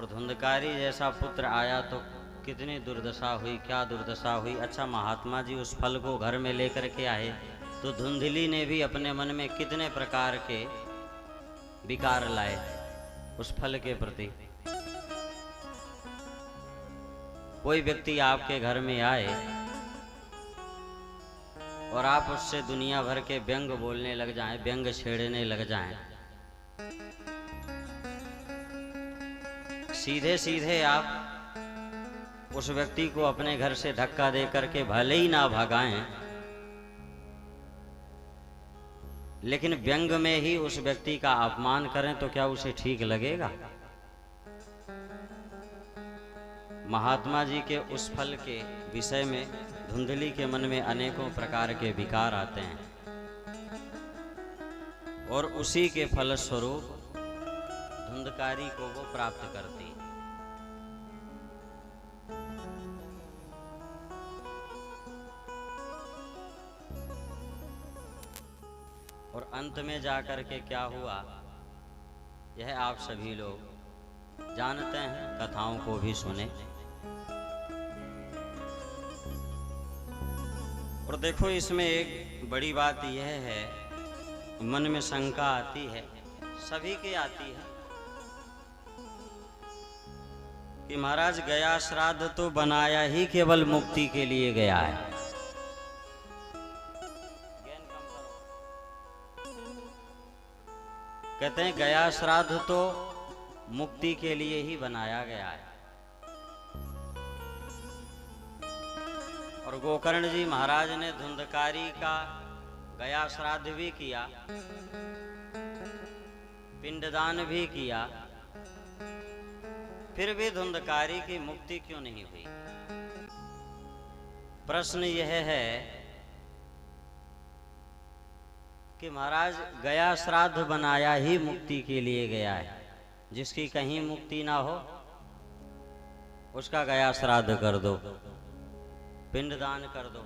धुंधकारी जैसा पुत्र आया तो कितनी दुर्दशा हुई, क्या दुर्दशा हुई। अच्छा, महात्मा जी उस फल को घर में लेकर के आए तो धुंधली ने भी अपने मन में कितने प्रकार के विकार लाए उस फल के प्रति। कोई व्यक्ति आपके घर में आए और आप उससे दुनिया भर के व्यंग बोलने लग जाएं, व्यंग छेड़ने लग जाएं, सीधे सीधे आप उस व्यक्ति को अपने घर से धक्का दे करके भले ही ना भगाएं, लेकिन व्यंग में ही उस व्यक्ति का अपमान करें तो क्या उसे ठीक लगेगा? महात्मा जी के उस फल के विषय में धुंधली के मन में अनेकों प्रकार के विकार आते हैं और उसी के फलस्वरूप धुंधकारी को वो प्राप्त करती। और अंत में जाकर के क्या हुआ, यह आप सभी लोग जानते हैं, कथाओं को भी सुने। और देखो, इसमें एक बड़ी बात यह है, मन में शंका आती है, सभी के आती है कि महाराज गया श्राद्ध तो बनाया ही केवल मुक्ति के लिए गया है। कहते हैं गया श्राद्ध तो मुक्ति के लिए ही बनाया गया है। और गोकर्ण जी महाराज ने धुंधकारी का गया श्राद्ध भी किया, पिंडदान भी किया, फिर भी धुंधकारी की मुक्ति क्यों नहीं हुई? प्रश्न यह है कि महाराज गया श्राद्ध बनाया ही मुक्ति के लिए गया है। जिसकी कहीं मुक्ति ना हो उसका गया श्राद्ध कर दो, पिंडदान कर दो,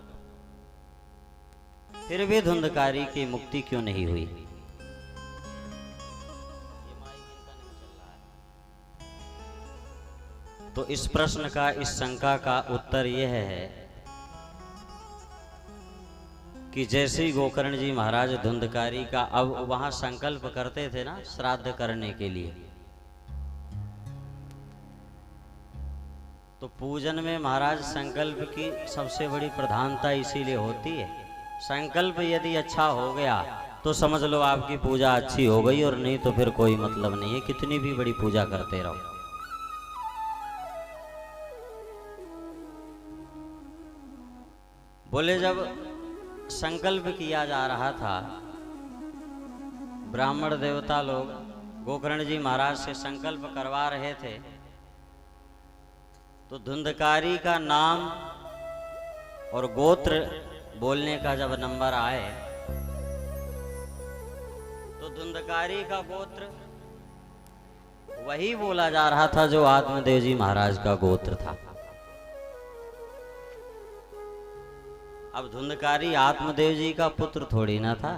फिर भी धुंधकारी की मुक्ति क्यों नहीं हुई? तो इस प्रश्न का, इस शंका का उत्तर यह है कि जैसे ही गोकर्ण जी महाराज धुंधकारी का अब वहां संकल्प करते थे ना श्राद्ध करने के लिए, तो पूजन में महाराज संकल्प की सबसे बड़ी प्रधानता इसीलिए होती है। संकल्प यदि अच्छा हो गया तो समझ लो आपकी पूजा अच्छी हो गई, और नहीं तो फिर कोई मतलब नहीं है, कितनी भी बड़ी पूजा करते रहो। बोले जब संकल्प किया जा रहा था, ब्राह्मण देवता लोग गोकर्ण जी महाराज से संकल्प करवा रहे थे, तो धुंधकारी का नाम और गोत्र बोलने का जब नंबर आए तो धुंधकारी का गोत्र वही बोला जा रहा था जो आत्मदेव जी महाराज का गोत्र था। अब धुंधकारी आत्मदेव जी का पुत्र थोड़ी ना था,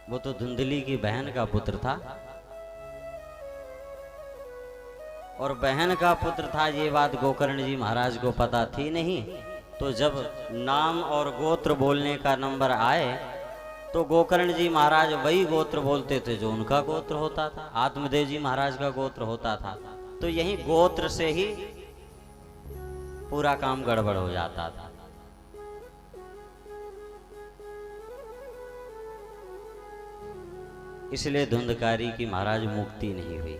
वो तो धुंधली की बहन का पुत्र था, और बहन का पुत्र था ये बात गोकर्ण जी महाराज को पता थी नहीं। तो जब नाम और गोत्र बोलने का नंबर आए तो गोकर्ण जी महाराज वही गोत्र बोलते थे जो उनका गोत्र होता था, आत्मदेव जी महाराज का गोत्र होता था। तो यही गोत्र से ही पूरा काम गड़बड़ हो जाता था। इसलिए धुंधकारी की महाराज मुक्ति नहीं हुई।